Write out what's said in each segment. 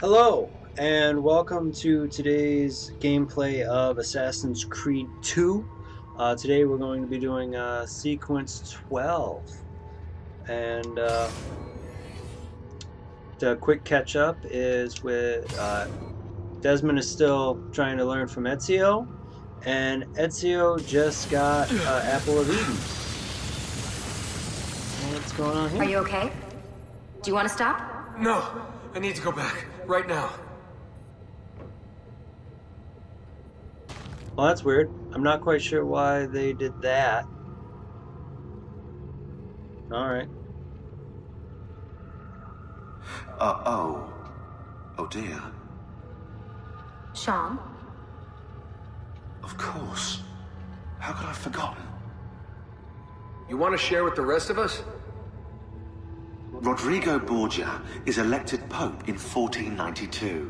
Hello, and welcome to today's gameplay of Assassin's Creed 2. Today we're going to be doing Sequence 12. And the quick catch up is with Desmond is still trying to learn from Ezio, and Ezio just got Apple of Eden. What's going on here? Are you okay? Do you want to stop? No, I need to go back, right now. Well, that's weird. I'm not quite sure why they did that. Alright. Oh. Oh dear. Sean? Of course. How could I have forgotten? You want to share with the rest of us? Rodrigo Borgia is elected Pope in 1492,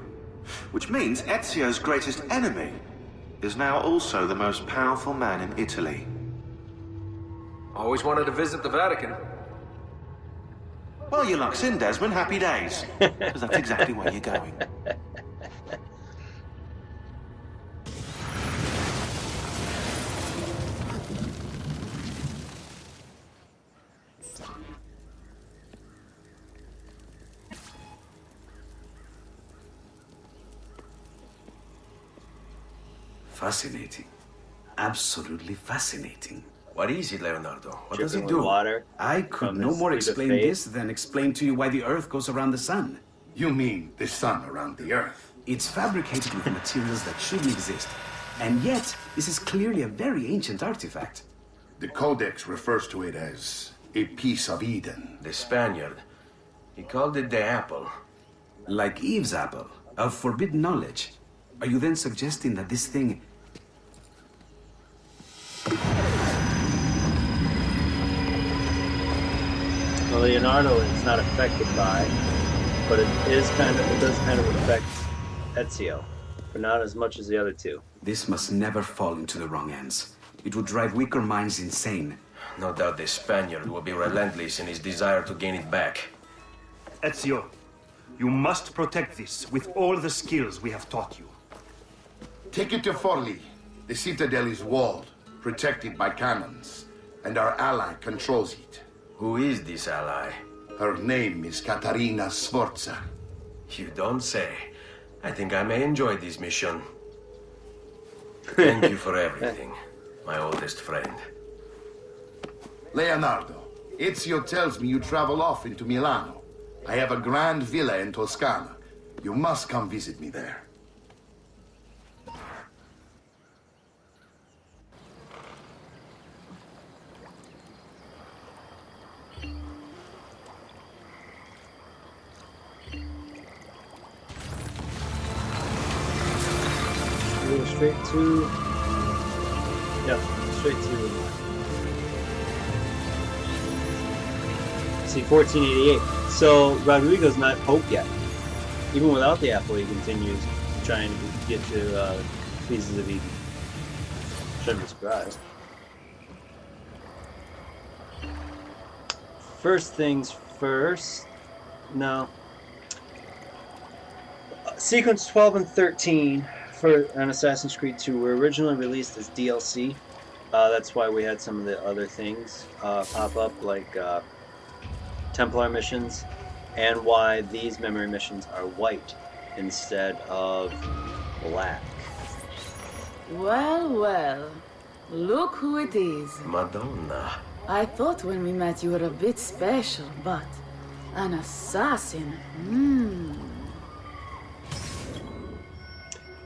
which means Ezio's greatest enemy is now also the most powerful man in Italy. Always wanted to visit the Vatican. Well, your luck's in, Desmond. Happy days. Because that's exactly where you're going. Fascinating. Absolutely fascinating. What is it, Leonardo? What does Dripping it with do? water I could from no his more feet of explain faith. this than explain to you why the Earth goes around the Sun. You mean the sun around the Earth? It's fabricated with materials that shouldn't exist. And yet, this is clearly a very ancient artifact. The Codex refers to it as a piece of Eden. The Spaniard. He called it the apple. Like Eve's apple, of forbidden knowledge. Are you then suggesting that this thing... Well, Leonardo is not affected by, but it does kind of affect Ezio, but not as much as the other two. This must never fall into the wrong hands. It would drive weaker minds insane. No doubt the Spaniard will be relentless in his desire to gain it back. Ezio, you must protect this with all the skills we have taught you. Take it to Forli. The citadel is walled, protected by cannons, and our ally controls it. Who is this ally? Her name is Caterina Sforza. You don't say. I think I may enjoy this mission. Thank you for everything, my oldest friend. Leonardo, Ezio tells me you travel off into Milano. I have a grand villa in Toscana. You must come visit me there. We go straight to... Yeah, straight to... See, 1488. So, Rodrigo's not Pope yet. Even without the apple, he continues trying to get to pieces of Eden. Shouldn't be surprised. First things first... No. Sequence 12 and 13 for an Assassin's Creed 2 were originally released as DLC. That's why we had some of the other things pop up, like Templar missions, and why these memory missions are white instead of black. Well, well. Look who it is. Madonna. I thought when we met you were a bit special, but an assassin.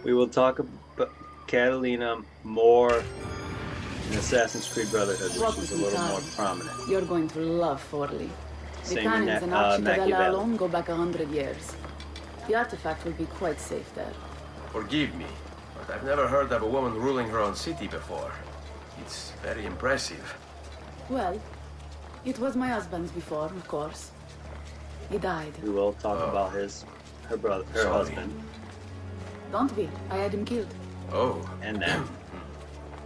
We will talk about Catalina more in Assassin's Creed Brotherhood, Walk which is with a me, little more Carl. prominent. You're going to love Forli. The Same in cannons and Archidavella Machiavelli. alone go back 100 years. The artifact will be quite safe there. Forgive me, but I've never heard of a woman ruling her own city before. It's very impressive. Well, it was my husband's before, of course. He died. We will talk about her Sorry. husband, Don't be. I had him killed. Oh, and then.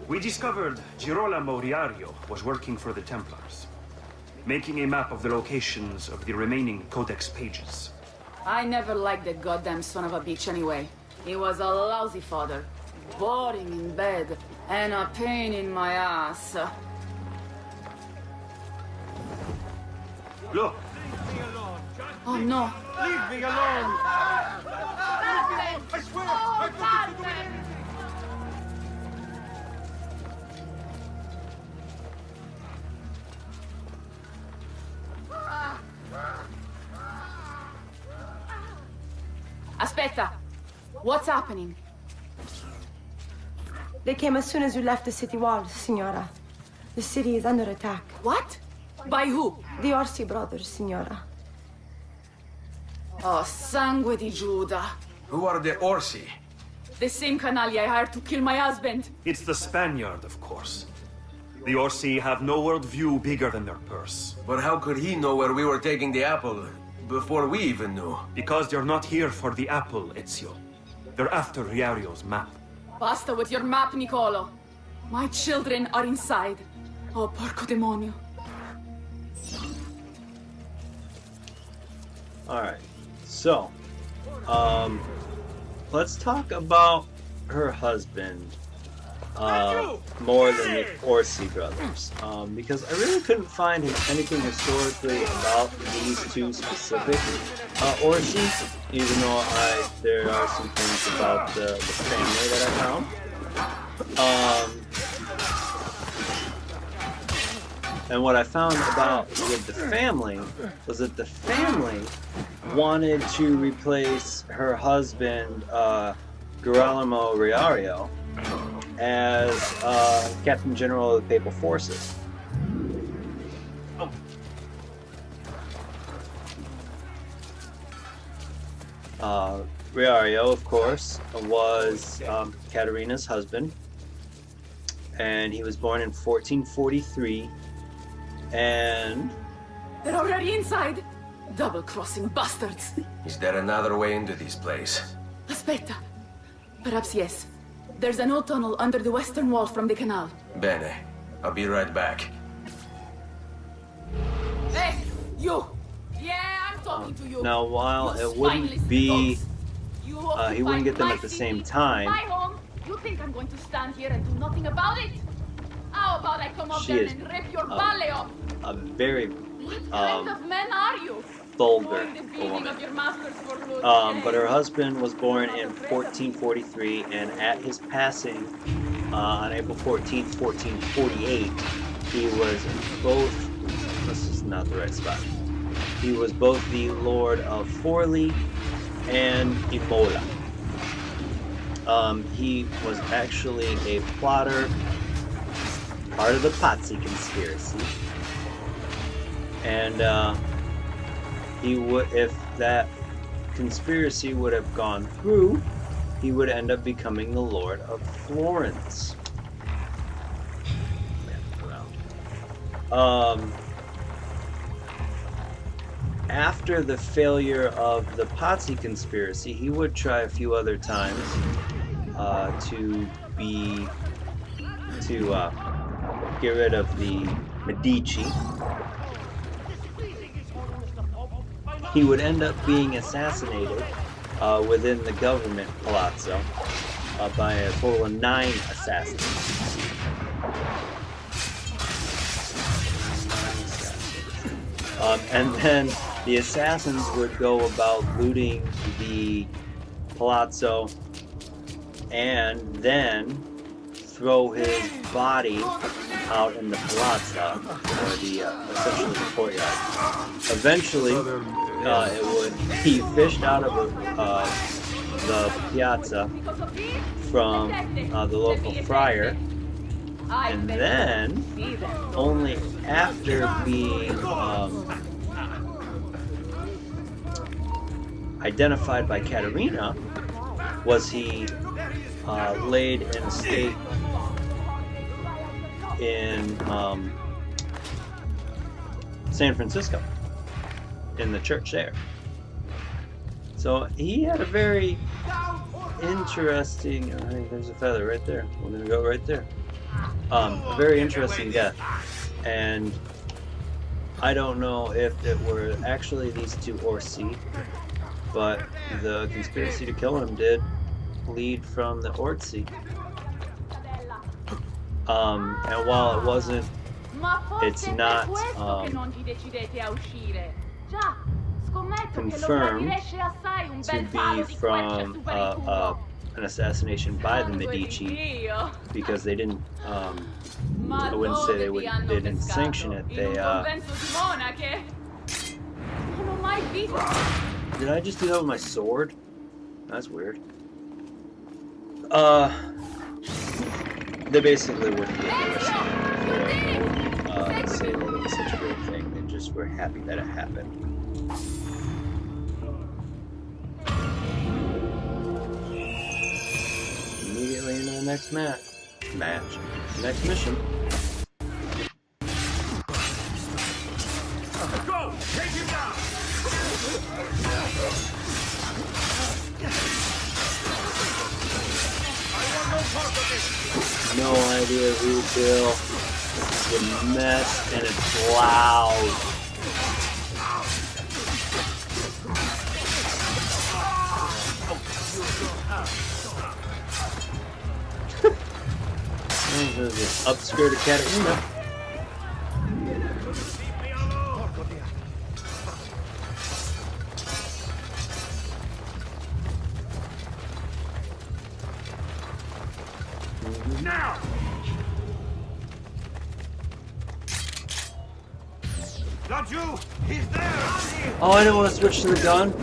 We discovered Girolamo Riario was working for the Templars, making a map of the locations of the remaining Codex pages. I never liked that goddamn son of a bitch anyway. He was a lousy father. Boring in bed, and a pain in my ass. Look, Oh no. leave me alone! I swear! Aspetta! What's happening? They came as soon as you left the city walls, Signora. The city is under attack. What? By who? The Orsi brothers, Signora. Oh, sangue di Giuda. Who are the Orsi? The same canali I hired to kill my husband. It's the Spaniard, of course. The Orsi have no worldview bigger than their purse. But how could he know where we were taking the apple before we even knew? Because they're not here for the apple, Ezio. They're after Riario's map. Basta with your map, Nicolo. My children are inside. Oh, porco demonio. Alright, so, let's talk about her husband, more than the Orsi brothers, because I really couldn't find anything historically about these two specific Orsi, even though there are some things about the family that I found. And what I found about with the family was that the family wanted to replace her husband, Girolamo Riario, as Captain General of the Papal Forces. Riario, of course, was Caterina's husband, and he was born in 1443, and... They're already inside! Double-crossing bastards! Is there another way into this place? Aspetta. Perhaps yes. There's an old tunnel under the western wall from the canal. Bene. I'll be right back. Hey! You! Yeah, I'm talking to you! Now, while You it wouldn't spineless be... dogs. You he wouldn't get them occupy at the my same city, time. My home? You think I'm going to stand here and do nothing about it? How about I come up She there is and rip your ballet off? a very What kind of men are you? vulgar Throwing the beating woman. of your masters for loot. But her husband was born in 1443, and at his passing on April 14th, 1448, he was both... This is not the right spot. He was both the Lord of Forli and Imola. He was actually a plotter, part of the Pazzi conspiracy, and he would, if that conspiracy would have gone through, he would end up becoming the Lord of Florence. After the failure of the Pazzi conspiracy, he would try a few other times to get rid of the Medici. He would end up being assassinated within the government palazzo by a total of 9 assassins. And then the assassins would go about looting the palazzo and then throw his body out in the palazzo, or essentially the courtyard. Eventually, it would be fished out of the piazza from the local friar, and then only after being identified by Caterina was he laid in state in San Francisco, in the church there. So he had a very interesting, I think there's a feather right there, we're gonna go right there. A very interesting death, and I don't know if it were actually these two Orsi but the conspiracy to kill him did lead from the Odyssey. And while it wasn't, it's not confirmed to be from an assassination by the Medici, because they didn't. I wouldn't say they didn't sanction it. They Did I just do that with my sword? That's weird. They basically wouldn't give a response. They wouldn't say that it was such a great thing. They just were happy that it happened. Immediately into the next next mission. Go! Take him down! No idea who Bill. The mess, and it's loud. There's an upskirt of Katarina. Now! Not you! He's there! Oh, I didn't want to switch to the gun.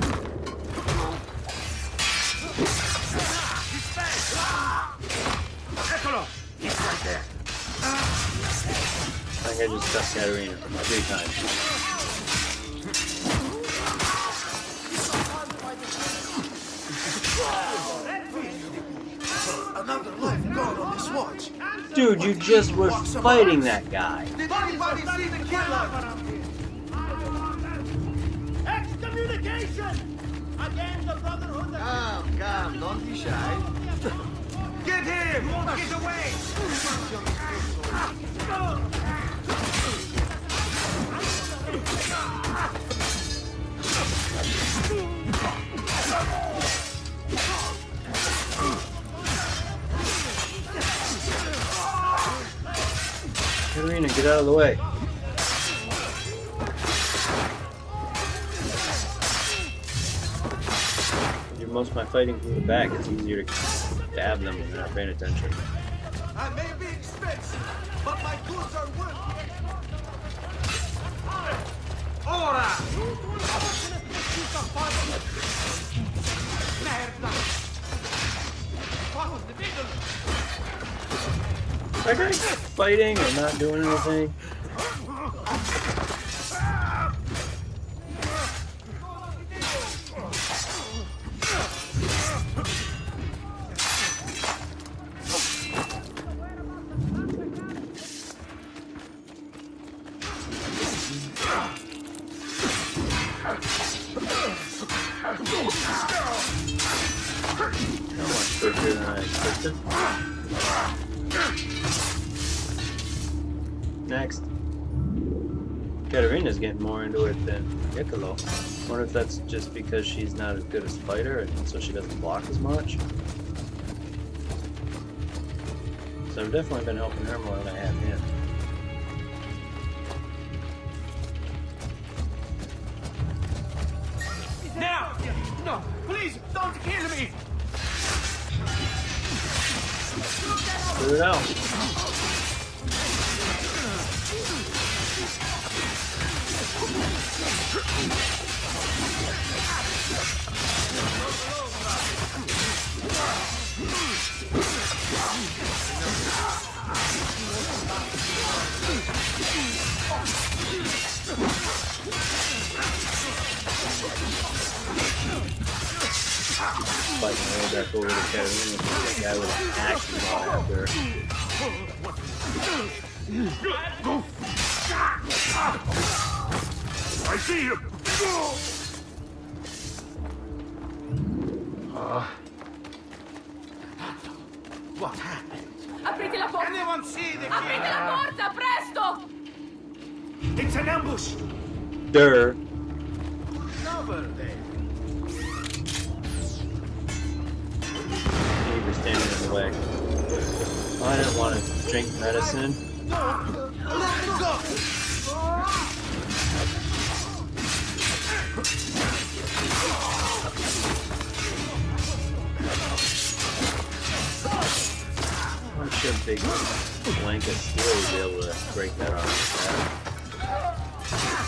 He's right there. I think I just stuck Katarina 3 times. Another life gone on this watch. Dude, you just were fighting that guy. Did anybody see the killer? Excommunication! Against the Brotherhood of... Come, don't be shy. Get him! Get away! Katarina, get out of the way. Do most of my fighting from the back. It's easier to stab them when they're not paying attention. I may be expensive, but my goods are worth it. Ora! That guy's fighting or not doing anything. Much quicker than I expected. Next. Katarina's getting more into it than Piccolo. Wonder if that's just because she's not as good as a fighter and so she doesn't block as much. So I've definitely been helping her more than I have him. Now! No! Please, don't kill me! Put it out. Fighting way back over to Katarina because that guy with an axe is all after her. I see him! What happened? Aprite la porta! Anyone see the Aprite la porta, presto! It's an ambush! Durr. Cover them. way. Oh, I didn't want to drink medicine. I'm sure big blanket steel will be able to break that off.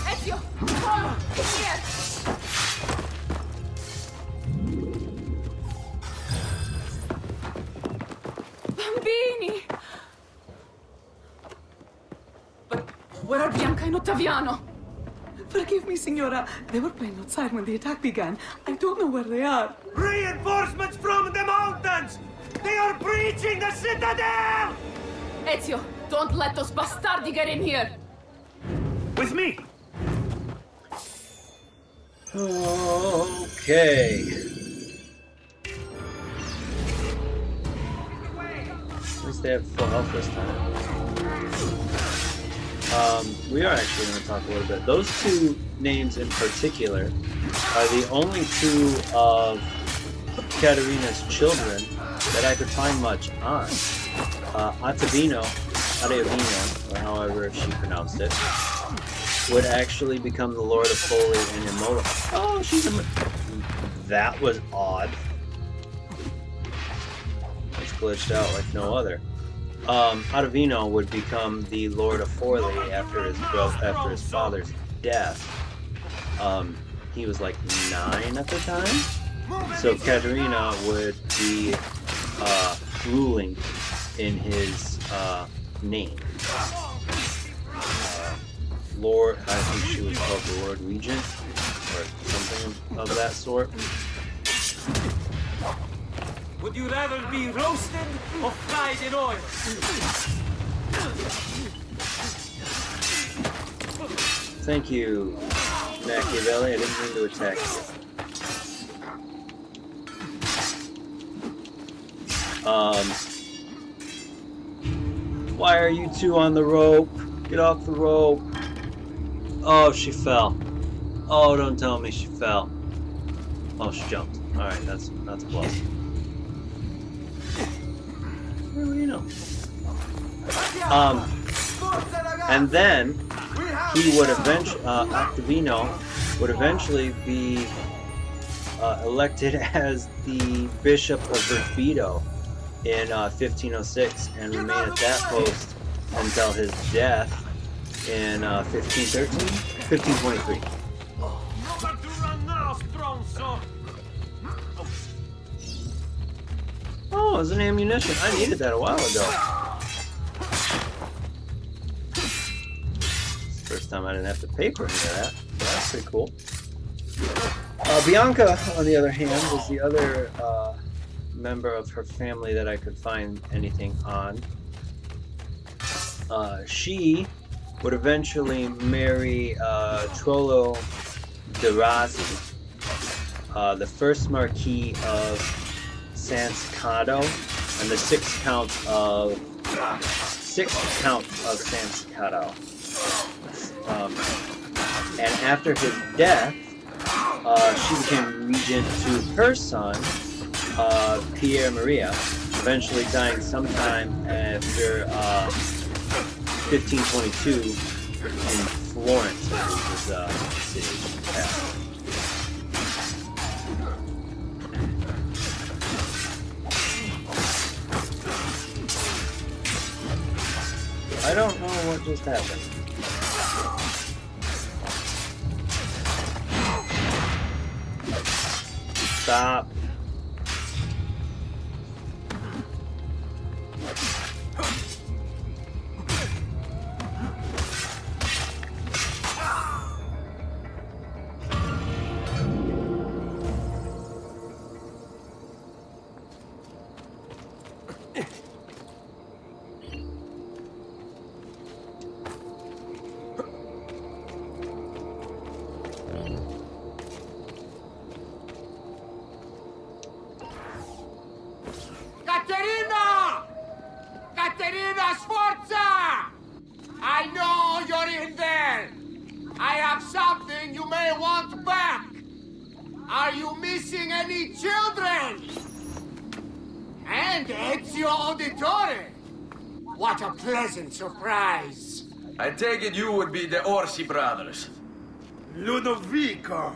Ezio! Come! Here! Bambini! But where are Bianca and Ottaviano? Forgive me, Signora. They were playing outside when the attack began. I don't know where they are. Reinforcements from the mountains! They are breaching the citadel! Ezio, don't let those bastardi get in here! With me! Okay. At least they have full health this time. We are actually going to talk a little bit. Those two names in particular are the only two of Caterina's children that I could find much on. Ottavino, or however she pronounced it, would actually become the Lord of Foley and Imola. Oh, she's a... That was odd. It's glitched out like no other. Ottavino would become the Lord of Forley after his father's death. He was like 9 at the time, so Caterina would be ruling in his name. Lord, I think she was called the Lord Regent, or something of that sort. Would you rather be roasted or fried in oil? Thank you, Machiavelli. I didn't mean to attack you. Why are you two on the rope? Get off the rope. Oh, she fell. Oh, don't tell me she fell. Oh, she jumped. Alright, that's close. What do you know? And then he would eventually, Ottavino would eventually be elected as the Bishop of Verfido in 1506 and remain at that post until his death in 1523. Oh, it's an ammunition. I needed that a while ago. It's the first time I didn't have to pay for any of that. So that's pretty cool. Bianca, on the other hand, was the other member of her family that I could find anything on. She would eventually marry Trollo de Razzi, the first Marquis of Sanscato, and the sixth Count of Sanscato. And after his death, she became regent to her son, Pierre Maria, eventually dying sometime after 1522 in Florence, which was the city. Yeah. I don't know what just happened. Stop. Caterina! Caterina, Sforza! I know you're in there! I have something you may want back! Are you missing any children? And And Ezio Auditore! What a pleasant surprise! I take it you would be the Orsi brothers. Ludovico!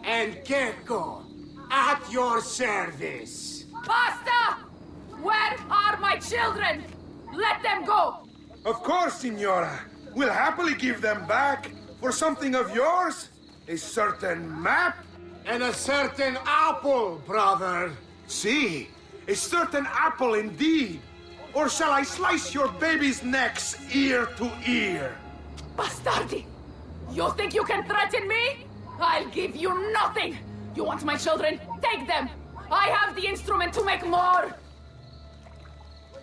And Gecko, at your service! Basta! Where are my children? Let them go! Of course, Signora. We'll happily give them back for something of yours. A certain map. And a certain apple, brother. See, a certain apple indeed. Or shall I slice your baby's necks ear to ear? Bastardi! You think you can threaten me? I'll give you nothing! You want my children? Take them! I have the instrument to make more!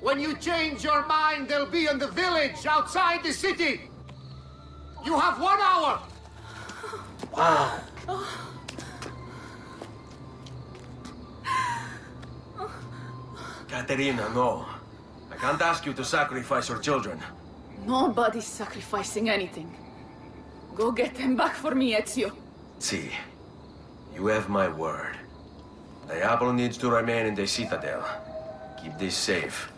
When you change your mind, they'll be in the village outside the city. You have 1 hour. Wow. Caterina, no. I can't ask you to sacrifice your children. Nobody's sacrificing anything. Go get them back for me, Ezio. See, you have my word. The apple needs to remain in the citadel. Keep this safe.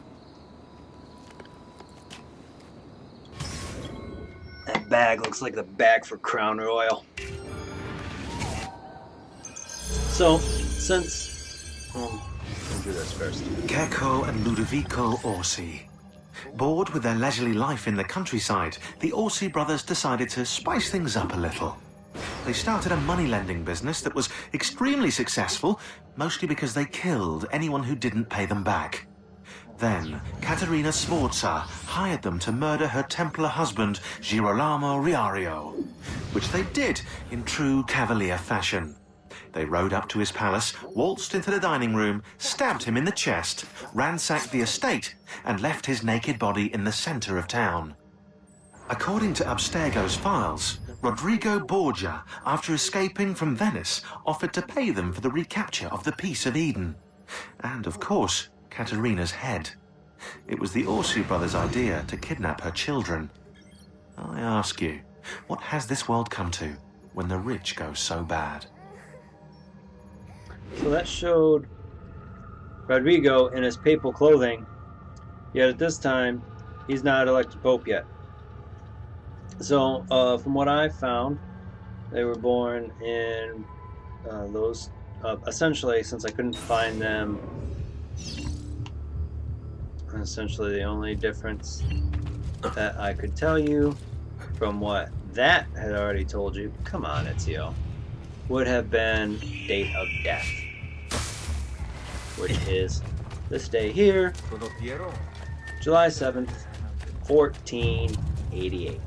That bag looks like the bag for Crown Royal. So, since... Well, we'll do this first. Gecko and Ludovico Orsi. Bored with their leisurely life in the countryside, the Orsi brothers decided to spice things up a little. They started a money-lending business that was extremely successful, mostly because they killed anyone who didn't pay them back. Then, Caterina Sforza hired them to murder her Templar husband, Girolamo Riario, which they did in true Cavalier fashion. They rode up to his palace, waltzed into the dining room, stabbed him in the chest, ransacked the estate, and left his naked body in the center of town. According to Abstergo's files, Rodrigo Borgia, after escaping from Venice, offered to pay them for the recapture of the Peace of Eden. And, of course, Caterina's head. It was the Orsi brothers' idea to kidnap her children. I ask you, what has this world come to when the rich go so bad? So that showed Rodrigo in his papal clothing, yet at this time, he's not elected Pope yet. So, from what I found, they were born in those, essentially, since I couldn't find them, essentially the only difference that I could tell you from what that had already told you, come on Ezio, would have been date of death, which is this day here, July 7th, 1488.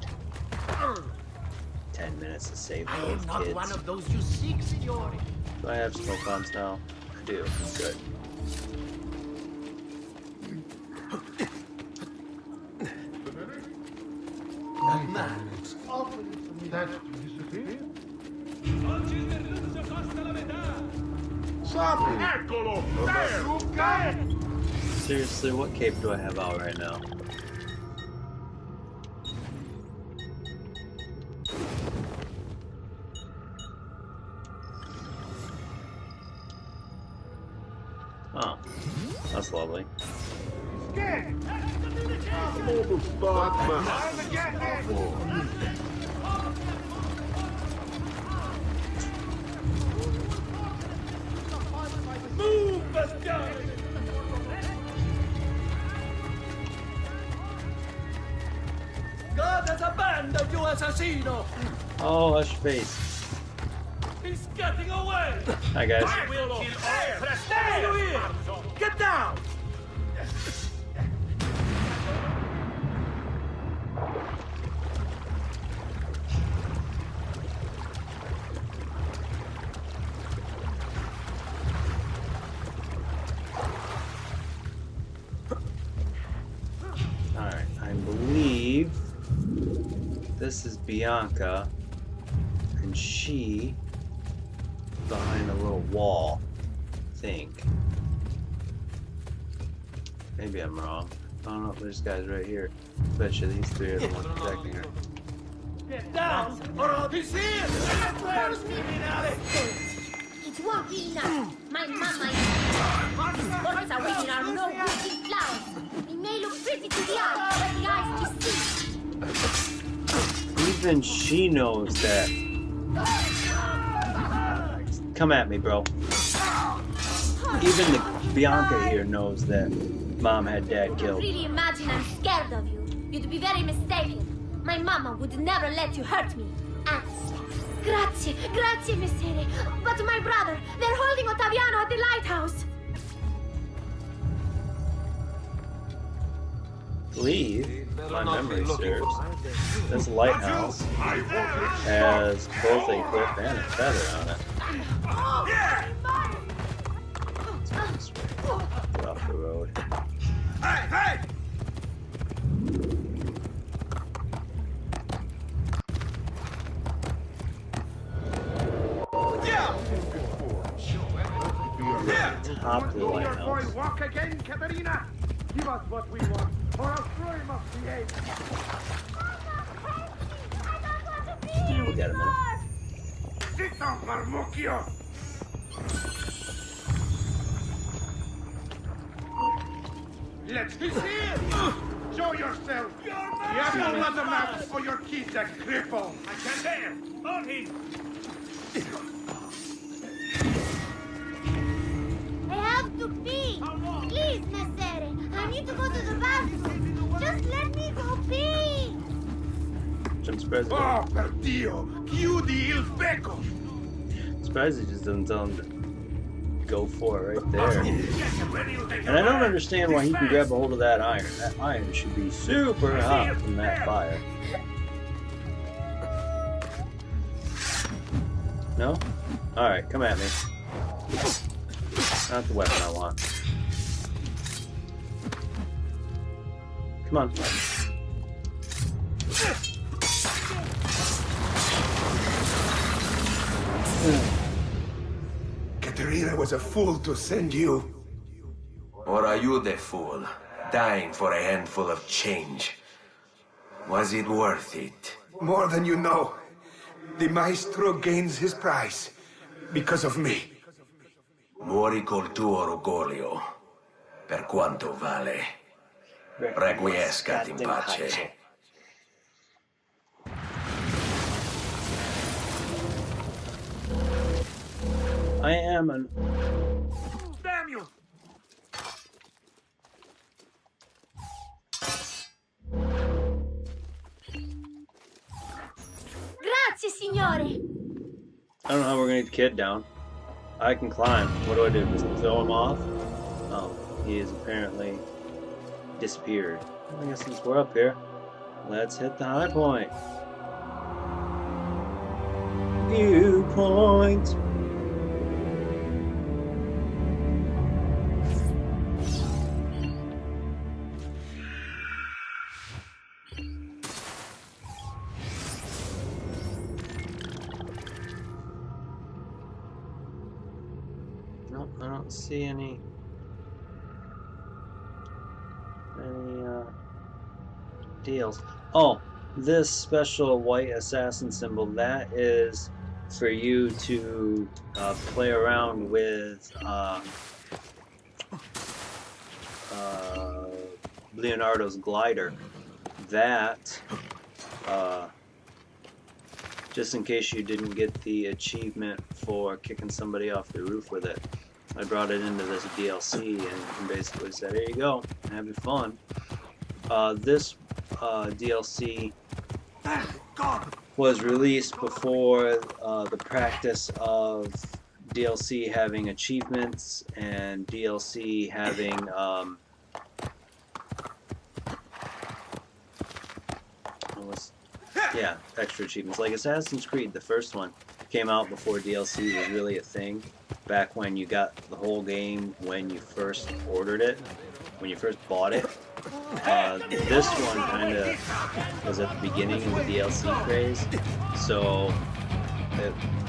10 minutes to save I those am not kids. one of those you seek, signore. Do I have smoke bombs now? I do. Good. Seriously, what cape do I have out right now? Oh, that's lovely. God has abandoned you, assassino! Oh, hush face. He's getting away! Hi, guys. I will kill all. Stay you here! Get down! Alright, I believe this is Bianca, and she behind a little wall, I think. Maybe I'm wrong. I don't know if there's guys right here. Bet you these three are the ones protecting her. Get down, or I'll be here! Where's criminale? It won't be enough. My mama is Sforza waiting our no using flowers. It may look pretty to the eye, but the eyes deceive. Even she knows that. Come at me, bro. Even the Bianca here knows that Mom had Dad killed. Really imagine I'm scared of you. You'd be very mistaken. My mama would never let you hurt me. And grazie, grazie, Messere. But my brother, they're holding Ottaviano at the lighthouse. Believe, if my memory serves, this lighthouse has both a cliff and a feather on it. Let's get off the road. Hey, hey! Top of the lighthouse. Walk again, Katerina. Give us what we want, or else Troy must behave. We got a minute. Sit down, Marmocchio. Let's be here. Show yourself. You have no other maps for your kids that cripple. I can't bear. On him. I have to pee. Please, Messere. I need to go to the bathroom. Just let me go pee. I'm surprised. Oh, per Dio. Chiudi il becco. Surprised he just doesn't tell him to go for it right there. And I don't understand why he can grab a hold of that iron. That iron should be super hot from that fire. No? Alright, come at me. Not the weapon I want. Come on. Katerina was a fool to send you. Or are you the fool, dying for a handful of change? Was it worth it? More than you know. The maestro gains his prize because of me. Muori col tuo orgoglio, per quanto vale. Requiescat in pace. I am an... Damn you! Grazie, signore. I don't know how we're gonna get the kid down. I can climb. What do I do? Just throw him off? Oh, he is apparently disappeared. I guess since we're up here, let's hit the high point. Viewpoint. Nope, I don't see any deals. Oh, this special white assassin symbol, that is for you to play around with Leonardo's glider. That, just in case you didn't get the achievement for kicking somebody off the roof with it, I brought it into this DLC and basically said, here you go, have your fun. This DLC was released before the practice of DLC having achievements and DLC having yeah, extra achievements. Like Assassin's Creed, the first one, came out before DLC was really a thing. Back when you got the whole game when you first ordered it, when you first bought it. This one kind of was at the beginning of the DLC craze, so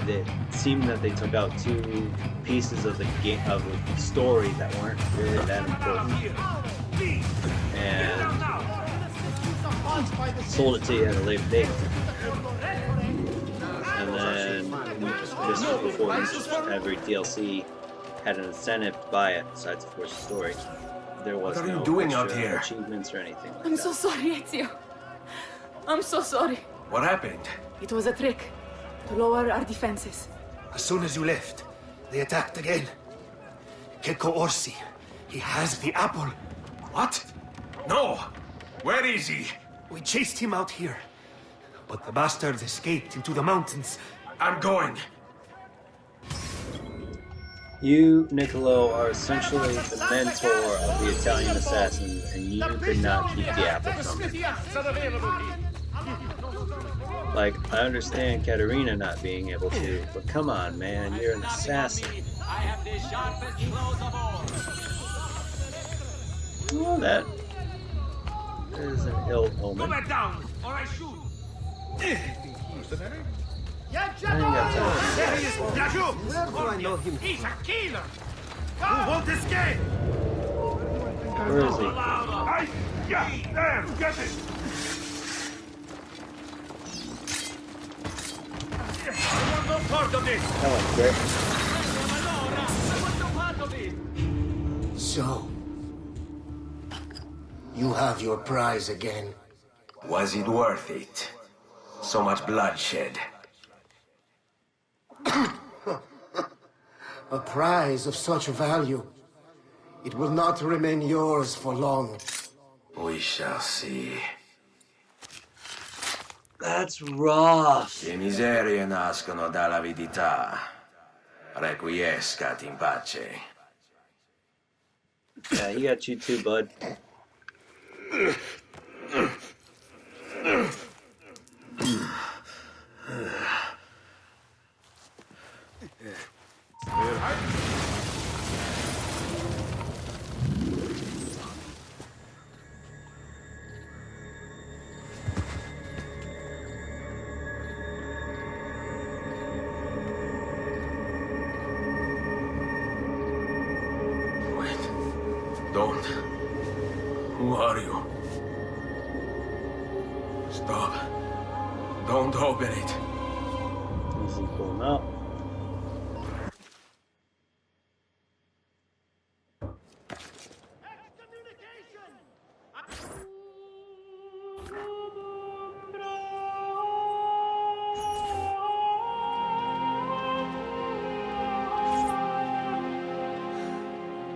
it seemed that they took out two pieces of the game of the story that weren't really that important, and sold it to you at a later date. And then this was before every DLC had an incentive to buy it, besides of course the story. there was What are you no doing out extra here? achievements or anything like I'm that. so sorry, Ezio. I'm so sorry. What happened? It was a trick to lower our defenses. As soon as you left, they attacked again. Keko Orsi, he has the apple. What? No! Where is he? We chased him out here, but the bastards escaped into the mountains. I'm going. You, Niccolo, are essentially the mentor of the Italian assassins, and you could not keep the apple from him. Like, I understand Katerina not being able to, but come on, man, you're an assassin. Well, that is an ill omen. Go down, or I shoot. I ain't got time. There he is, Yaju! Where do I know him? He's a killer! You won't escape! Where is he? Yeah, there, get it! I want no part of this! That was great. I want no part of it! So, you have your prize again. Was it worth it? So much bloodshed. A prize of such value. It will not remain yours for long. We shall see. That's rough. Le miserie nascono dall'avidità. Requiescat in pace. Yeah, he got you too, bud. Wait. Don't. Who are you? Stop. Don't open it. Easy pulling up.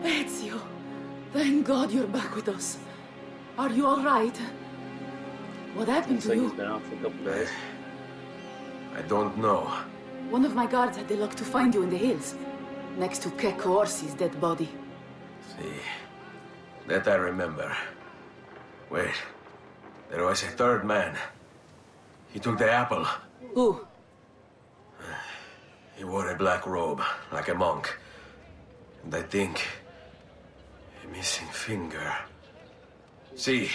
Ezio, thank God you're back with us. Are you all right? What happened Looks to like you? he's been out for a couple days. I don't know. One of my guards had the luck to find you in the hills, next to Keko Orsi's dead body. See. That I remember. Wait. There was a third man. He took the apple. Who? He wore a black robe, like a monk. And I think... a missing finger. See,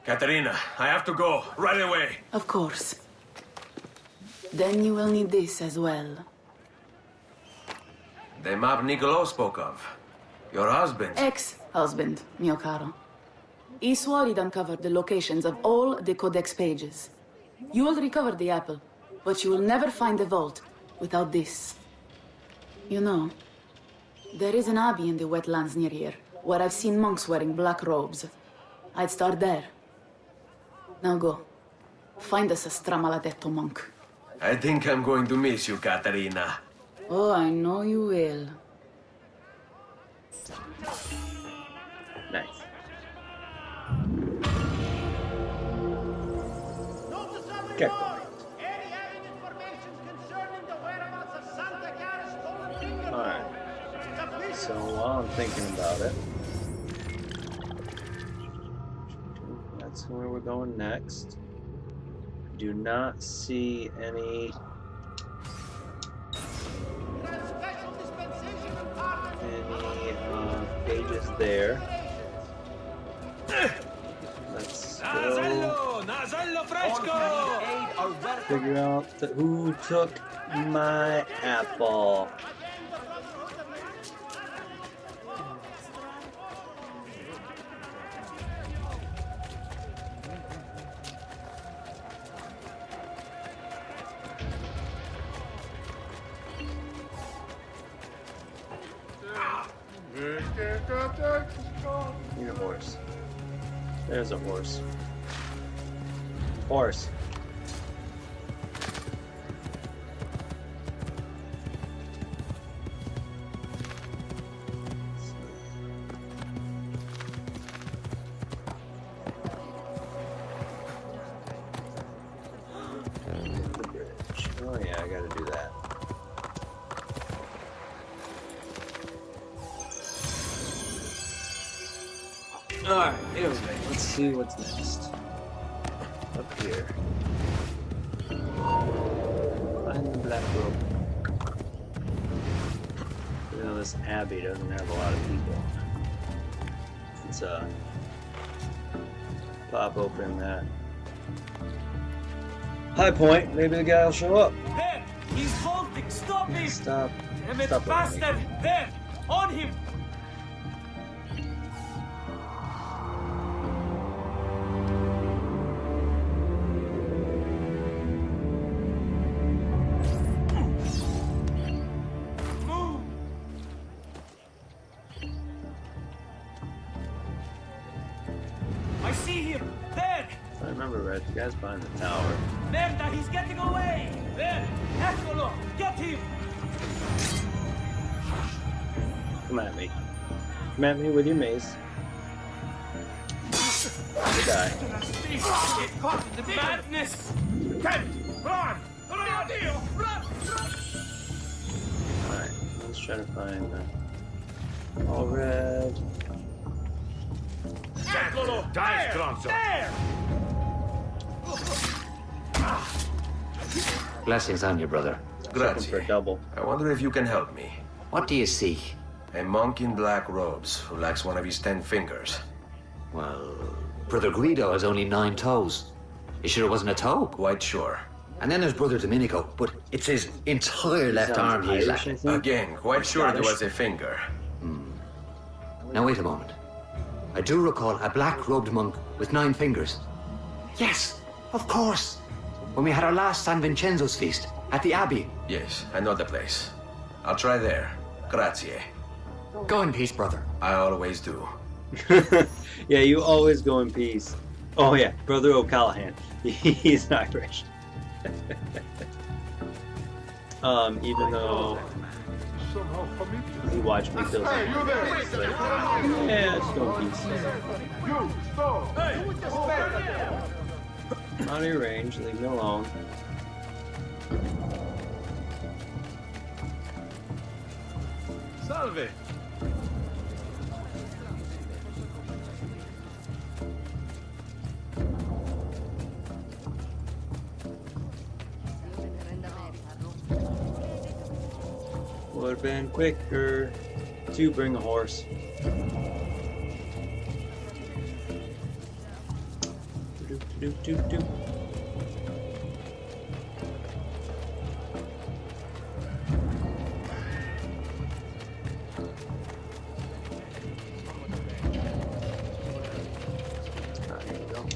Katerina, I have to go, right away. Of course. Then you will need this as well. The map Niccolo spoke of. Your husband. Ex-husband, mio caro. He swore he'd uncovered the locations of all the Codex pages. You will recover the apple, but you will never find the vault without this. You know, there is an abbey in the wetlands near here, where I've seen monks wearing black robes. I'd start there. Now go. Find us a stramaladetto monk. I think I'm going to miss you, Katerina. Oh, I know you will. Nice. Checkpoint. Alright. So while I'm thinking about it, that's where we're going next. Do not see any pages there. Let's go figure out who took my apple. Need a horse. There's a horse. Horse. The bridge. Oh yeah, I gotta do that. Alright, here we go. Let's see what's next. Up here. Find the black rope. You know, this abbey doesn't have a lot of people. Let's pop open that high point. Maybe the guy will show up. There! He's halting! Stop him! Stop. Damn it, Stop faster! There! On him! The guy's behind the tower. Merda, he's getting away! There! Eccolo! Get him! Come at me. Come at me with your mace. You die. Get caught in the madness! Run! Run! Run! Alright, let's try to find all red. Eccolo! There! Blessings on you, brother. Grazie. For double. I wonder if you can help me. What do you seek? A monk in black robes who lacks one of his 10 fingers. Well, Brother Guido has only 9 toes. You sure it wasn't a toe? Quite sure. And then there's Brother Domenico, but it's his entire left arm he's lacking. Again, quite sure there was a finger. Now wait a moment. I do recall a black-robed monk with 9 fingers. Yes, of course. When we had our last San Vincenzo's feast at the Abbey. Yes, I know the place. I'll try there. Grazie. Go in peace, brother. I always do. Yeah, you always go in peace. Oh yeah, Brother O'Callahan. He's Irish. Even though he watched me kill him. Yeah, just go in peace. Out of your range, leave me alone. Salve! Would have been quicker to bring a horse. Do. There you go.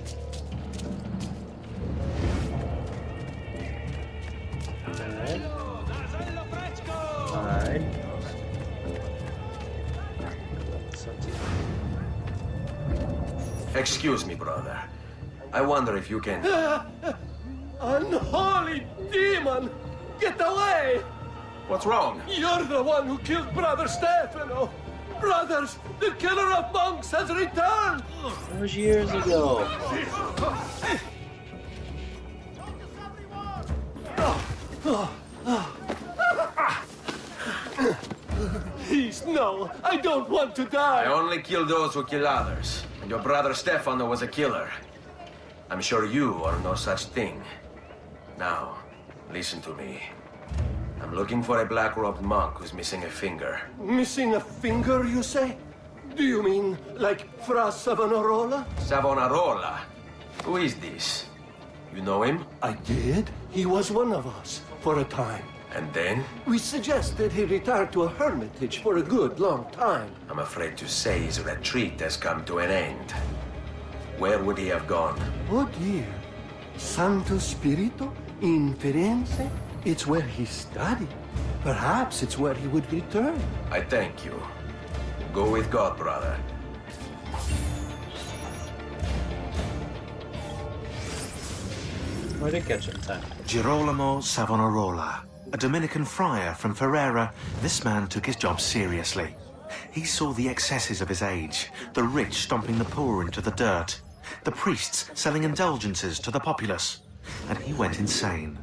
Alright. Excuse me, brother. I wonder if you can... Unholy demon! Get away! What's wrong? You're the one who killed Brother Stefano! Brothers, the killer of monks has returned! That was years ago. Please, no! I don't want to die! I only kill those who kill others. And your brother Stefano was a killer. I'm sure you are no such thing. Now, listen to me. I'm looking for a black-robed monk who's missing a finger. Missing a finger, you say? Do you mean like Fra Savonarola? Savonarola? Who is this? You know him? I did. He was one of us for a time. And then? We suggested he retire to a hermitage for a good long time. I'm afraid to say his retreat has come to an end. Where would he have gone? Oh dear. Santo Spirito in Firenze? It's where he studied. Perhaps it's where he would return. I thank you. Go with God, brother. I did catch it in time. Girolamo Savonarola, a Dominican friar from Ferrara, this man took his job seriously. He saw the excesses of his age, the rich stomping the poor into the dirt, the priests selling indulgences to the populace, and he went insane.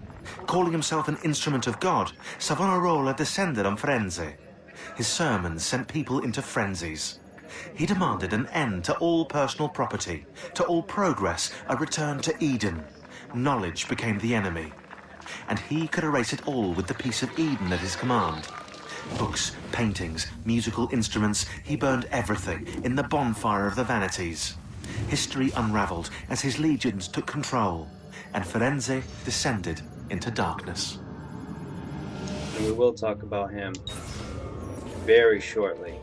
Calling himself an instrument of God, Savonarola descended on Firenze. His sermons sent people into frenzies. He demanded an end to all personal property, to all progress, a return to Eden. Knowledge became the enemy, and he could erase it all with the peace of Eden at his command. Books, paintings, musical instruments, he burned everything in the bonfire of the vanities. History unraveled as his legions took control, and Firenze descended into darkness. And we will talk about him very shortly,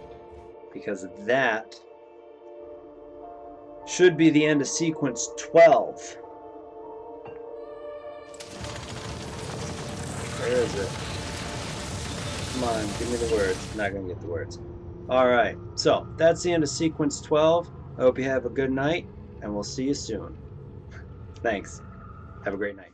because that should be the end of sequence 12. Where is it? Come on, give me the words. I'm not going to get the words. Alright, so that's the end of sequence 12. I hope you have a good night, and we'll see you soon. Thanks. Have a great night.